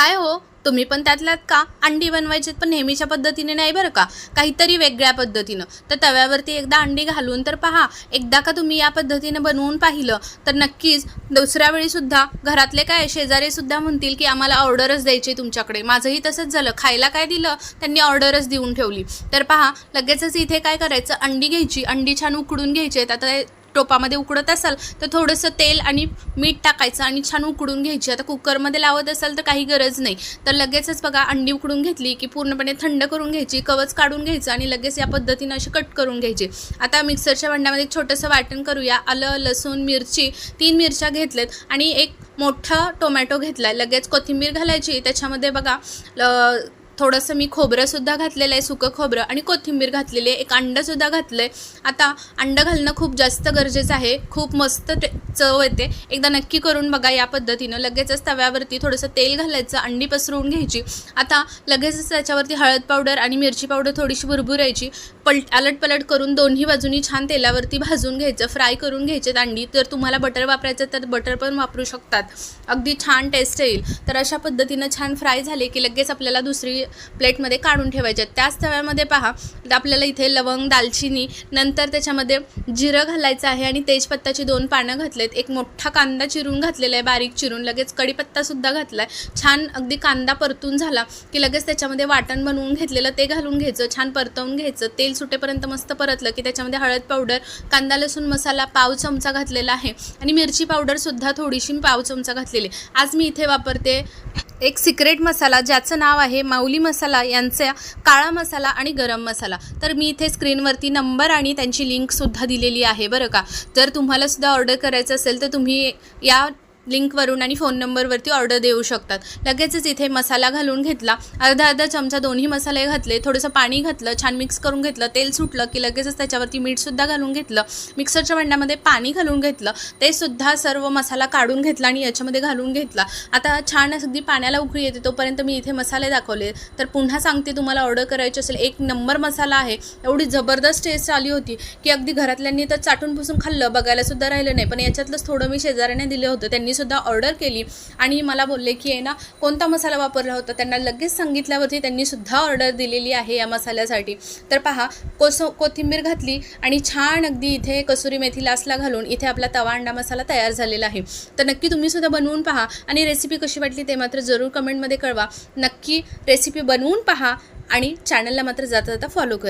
काय हो, तुम्ही पण त्यातल्यात का? अंडी बनवायची पण नेहमीच्या पद्धतीने नाही बरं का, काहीतरी वेगळ्या पद्धतीनं. तर तव्यावरती एकदा अंडी घालून तर पहा. एकदा का तुम्ही या पद्धतीनं बनवून पाहिलं तर नक्कीच दुसऱ्या वेळीसुद्धा घरातले काय शेजारीसुद्धा म्हणतील की आम्हाला ऑर्डरच द्यायची तुमच्याकडे. माझंही तसंच झालं. खायला काय दिलं त्यांनी ऑर्डरच देऊन ठेवली. तर पहा, लगेचच इथे काय करायचं, अंडी घ्यायची, अंडी छान उकडून घ्यायची. आता टोपामध्ये उकडत असाल तर थोडंसं तेल आणि मीठ टाकायचं आणि छान उकडून घ्यायची. आता कुकरमध्ये लावत असाल तर काही गरज नाही. तर लगेचच बघा अंडी उकडून घेतली की पूर्णपणे थंड करून घ्यायची, कवच काढून घ्यायचं आणि लगेच या पद्धतीनं अशी कट करून घ्यायची. आता मिक्सरच्या भांड्यामध्ये छोटंसं वाटण करूया. आलं, लसूण, मिरची 3 मिरच्या घेतल्यात आणि एक मोठा टोमॅटो घेतला आहे. लगेच कोथिंबीर घालायची. त्याच्यामध्ये बघा थोडंसं मी खोबरंसुद्धा घातलेलं आहे, सुकं खोबरं आणि कोथिंबीर घातलेली आहे. एक अंडंसुद्धा घातलं आहे. आता अंडं घालणं खूप जास्त गरजेचं आहे. खूप मस्त चव येते. एकदा नक्की करून बघा या पद्धतीनं. लगेचच तव्यावरती थोडंसं तेल घालायचं, अंडी पसरवून घ्यायची. आता लगेचच त्याच्यावरती हळद पावडर आणि मिरची पावडर थोडीशी भुरभुरायची. आलटपलट करून दोन्ही बाजूनी छान तेलावरती भाजून घ्यायचं, फ्राय करून घ्यायचे अंडी. तर तुम्हाला बटर वापरायचं तर बटर पण वापरू शकतात, अगदी छान टेस्ट येईल. तर अशा पद्धतीनं छान फ्राय झाले की लगेच आपल्याला दुसरी प्लेटमध्ये काढून ठेवायचे. त्याच तव्यामध्ये पहा, आपल्याला इथे लवंग, दालचिनी, नंतर त्याच्यामध्ये जिरं घालायचं आहे आणि तेजपत्ताची 2 पानं घातलेत. एक मोठा कांदा चिरून घातलेला आहे, बारीक चिरून. लगेच कढीपत्तासुद्धा घातला आहे. छान अगदी कांदा परतून झाला की लगेच त्याच्यामध्ये वाटण बनवून घेतलेलं ते घालून घ्यायचं, छान परतवून घ्यायचं. तेल सुटेपर्यंत मस्त परतलं की त्याच्यामध्ये हळद पावडर, कांदा लसूण मसाला पाव चमचा घातलेला आहे आणि मिरची पावडरसुद्धा थोडीशी पाव चमचा घातलेली. आज मी इथे वापरते एक सिक्रेट मसाला ज्याचं नाव आहे माऊली मसाला, यांचा काळा मसाला आणि गरम मसाला. तर मी इथे स्क्रीनवरती नंबर आणि त्यांची लिंकसुद्धा दिलेली आहे बरं का. जर तुम्हालासुद्धा ऑर्डर करायचं असेल तर तुम्ही या लिंकवरून आणि फोन नंबरवरती ऑर्डर देऊ शकतात. लगेचच इथे मसाला घालून घेतला, अर्धा चमचा दोन्ही मसाले घातले, थोडंसं पाणी घातलं, छान मिक्स करून घेतलं. तेल सुटलं की लगेचच त्याच्यावरती मीठसुद्धा घालून घेतलं. मिक्सरच्या भांड्यामध्ये पाणी घालून घेतलं, ते सुद्धा सर्व मसाला काढून घेतला आणि याच्यामध्ये घालून घेतला. आता छान अगदी पाण्याला उकळी येते तोपर्यंत मी इथे मसाले दाखवले. तर पुन्हा सांगते, तुम्हाला ऑर्डर करायची असेल, 1 नंबर मसाला आहे. एवढी जबरदस्त टेस्ट आली होती की अगदी घरातल्यांनी तर चाटून पुसून खाल्लं, बघायलासुद्धा राहिलं नाही. पण याच्यातलंच थोडं मी शेजाऱ्याने दिलं होतं, त्यांनी सुद्धा ऑर्डर केली आणि मला बोलले की आहे ना कोणता मसाला वापरला होता. त्यांना लगेच सांगितल्यावरती त्यांनी सुद्धा ऑर्डर दिलेली आहे या मसाल्यासाठी. तर पहा, कोथिंबीर घातली आणि छान अगदी इथे कसुरी मेथी लास्टला घालून इथे आपला तवा अंडा मसाला तयार झालेला आहे. तर नक्की तुम्ही सुद्धा बनवून पहा आणि रेसिपी कशी वाटली ते मात्र जरूर कमेंटमध्ये कळवा. नक्की रेसिपी बनवून पहा आणि चॅनलला मात्र जाता जाता फॉलो करा.